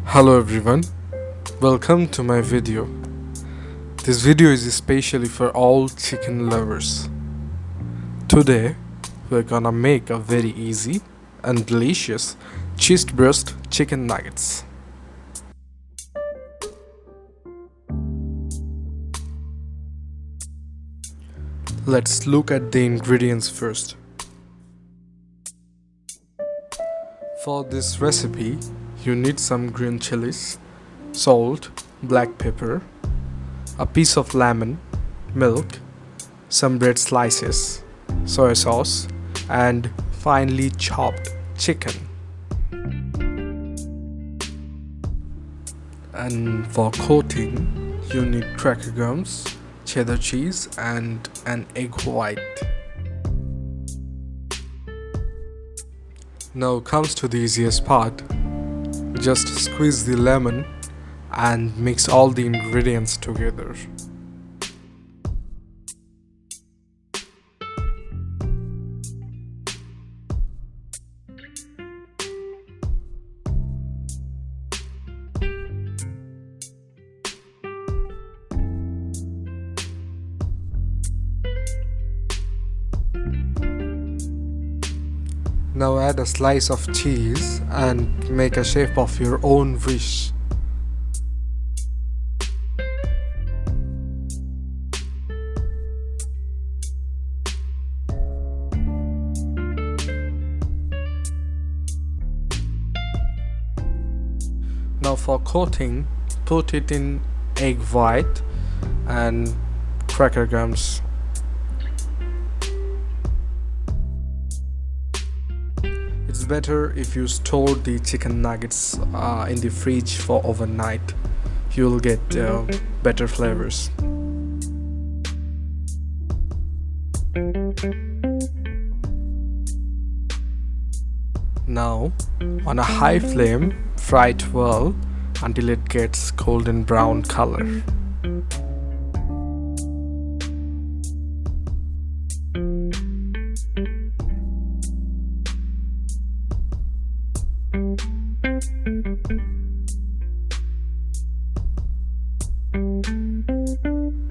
Hello everyone, welcome to my video. This video is especially for all chicken lovers. Today we're gonna make a very easy and delicious cheese burst chicken nuggets. Let's look at the ingredients first. For this recipe, you need some green chilies, salt, black pepper, a piece of lemon, milk, some bread slices, soy sauce, and finely chopped chicken. And for coating, you need cracker crumbs, cheddar cheese, and an egg white. Now comes to the easiest part. Just squeeze the lemon and mix all the ingredients together. Now add a slice of cheese and make a shape of your own wish. Now for coating, put it in egg white and cracker crumbs. It's better if you store the chicken nuggets in the fridge for overnight. You'll get better flavors. Now, on a high flame, fry it well until it gets golden brown color.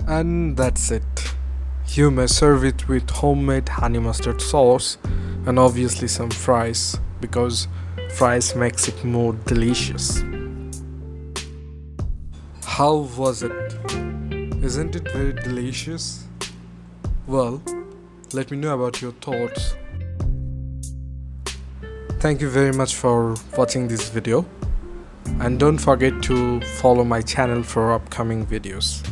And that's it. You may serve it with homemade honey mustard sauce and obviously some fries, because fries makes it more delicious. How was it? Isn't it very delicious? Well, let me know about your thoughts. Thank you very much for watching this video, and don't forget to follow my channel for upcoming videos.